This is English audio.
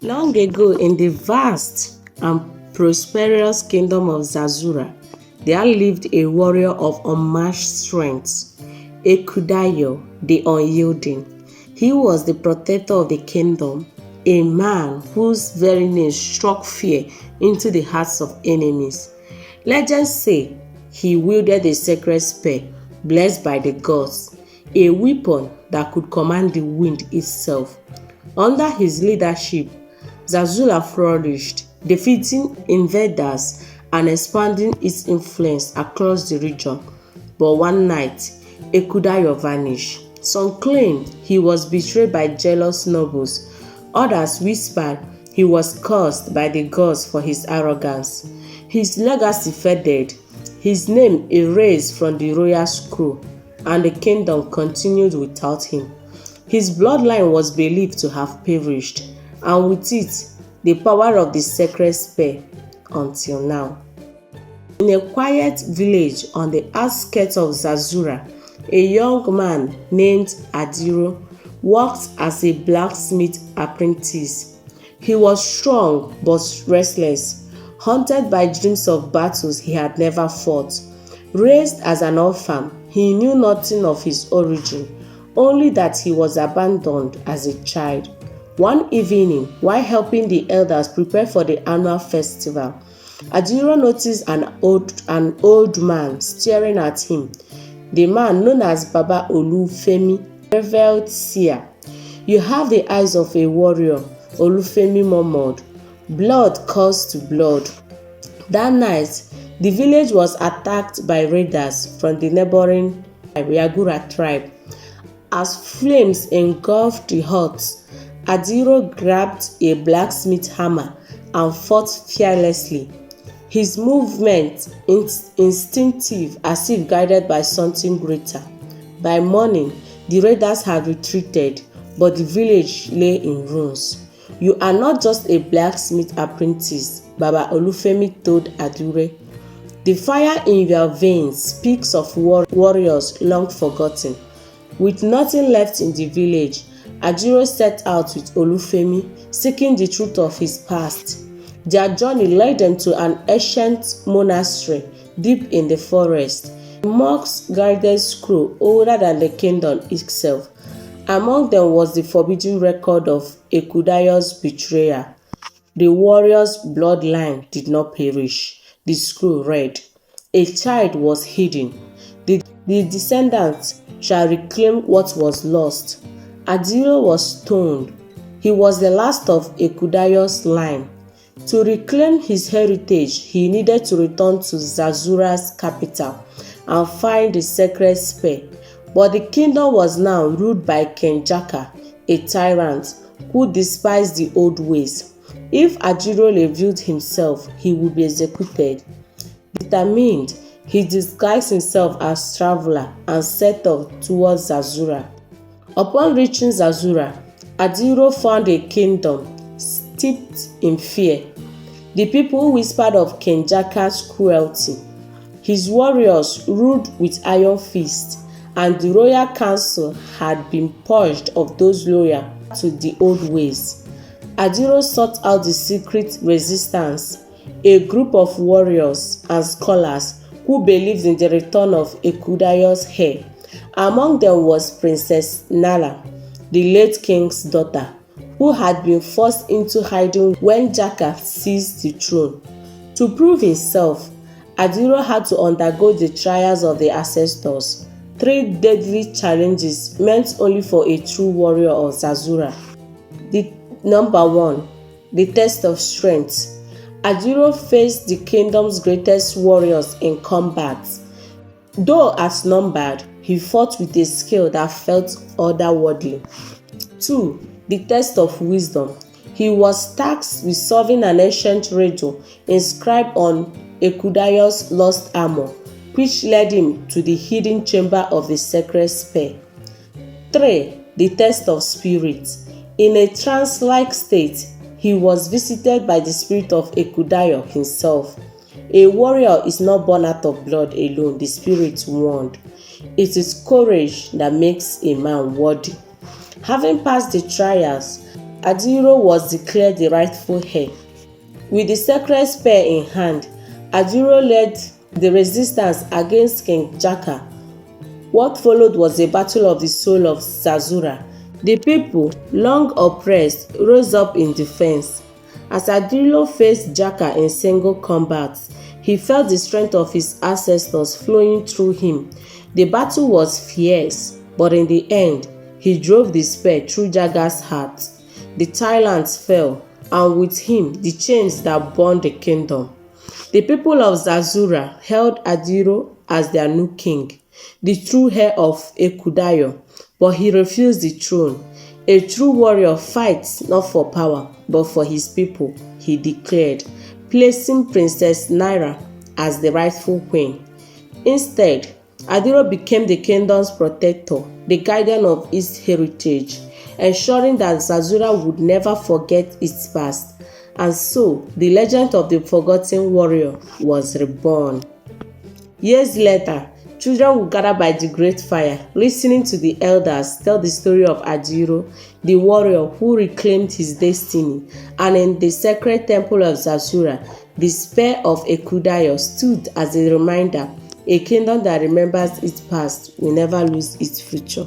Long ago, in the vast and prosperous kingdom of Zazura, there lived a warrior of unmatched strength, Ekundayo the Unyielding. He was the protector of the kingdom, a man whose very name struck fear into the hearts of enemies. Legends say he wielded a sacred spear blessed by the gods, a weapon that could command the wind itself. Under his leadership, Zazura flourished, defeating invaders and expanding its influence across the region. But one night, Ekundayo vanished. Some claimed he was betrayed by jealous nobles. Others whispered he was cursed by the gods for his arrogance. His legacy faded, his name erased from the royal scroll, and the kingdom continued without him. His bloodline was believed to have perished, and with it, the power of the sacred spear until now. In a quiet village on the outskirts of Zazura, a young man named Adiro worked as a blacksmith apprentice. He was strong but restless, haunted by dreams of battles he had never fought. Raised as an orphan, he knew nothing of his origin, only that he was abandoned as a child. One evening, while helping the elders prepare for the annual festival, Adiro noticed an old man staring at him. The man, known as Baba Olufemi, revealed seer. "You have the eyes of a warrior," Olufemi murmured. "Blood calls to blood." That night, the village was attacked by raiders from the neighboring Yagura tribe. As flames engulfed the hut, Adiro grabbed a blacksmith hammer and fought fearlessly. His movement instinctive, as if guided by something greater. By morning, the raiders had retreated, but the village lay in ruins. "You are not just a blacksmith apprentice," Baba Olufemi told Adiro. "The fire in your veins speaks of warriors long forgotten." With nothing left in the village, Adiro set out with Olufemi, seeking the truth of his past. Their journey led them to an ancient monastery deep in the forest. The monks guarded scroll older than the kingdom itself. Among them was the forbidden record of Ekundayo's betrayal. The warrior's bloodline did not perish. The scroll read, "A child was hidden. The descendant shall reclaim what was lost." Adiro was stoned. He was the last of Ekundayo's line. To reclaim his heritage, he needed to return to Zazura's capital and find the sacred spear. But the kingdom was now ruled by King Jakar, a tyrant who despised the old ways. If Adiro revealed himself, he would be executed. Determined, he disguised himself as traveler and set off towards Zazura. Upon reaching Zazura, Adiro found a kingdom steeped in fear. The people whispered of King Jakar's cruelty. His warriors ruled with iron fists, and the royal council had been purged of those loyal to the old ways. Adiro sought out the secret resistance, a group of warriors and scholars who believed in the return of Ekundayo's heir. Among them was Princess Nala, the late king's daughter, who had been forced into hiding when Jakar seized the throne. To prove himself, Adiro had to undergo the trials of the ancestors, 3 deadly challenges meant only for a true warrior of Zazura. Number 1. The test of strength. Adiro faced the kingdom's greatest warriors in combat. Though outnumbered, he fought with a skill that felt otherworldly. 2. The test of wisdom. He was tasked with solving an ancient riddle inscribed on Ekundayo's lost armor, which led him to the hidden chamber of the sacred spear. 3. The test of spirit. In a trance-like state, he was visited by the spirit of Ekundayo himself. A warrior is not born out of blood alone, the spirit warned. It is courage that makes a man worthy. Having passed the trials, Adiro was declared the rightful heir. With the sacred spear in hand, Adiro led the resistance against King Jakar. What followed was a battle of the soul of Zazura. The people, long oppressed, rose up in defense. As Adiro faced Jakar in single combat, he felt the strength of his ancestors flowing through him. The battle was fierce, but in the end, he drove the spear through Jakar's heart. The tyrant fell, and with him the chains that bound the kingdom. The people of Zazura held Adiro as their new king, the true heir of Ekundayo, but he refused the throne. A true warrior fights not for power, but for his people, he declared, placing Princess Naira as the rightful queen. Instead, Adiro became the kingdom's protector, the guardian of its heritage, ensuring that Zazura would never forget its past. And so, the legend of the forgotten warrior was reborn. Years later, children would gather by the great fire, listening to the elders tell the story of Adiro, the warrior who reclaimed his destiny. And in the sacred temple of Zazura, the spear of Ekundayo stood as a reminder. A kingdom that remembers its past will never lose its future.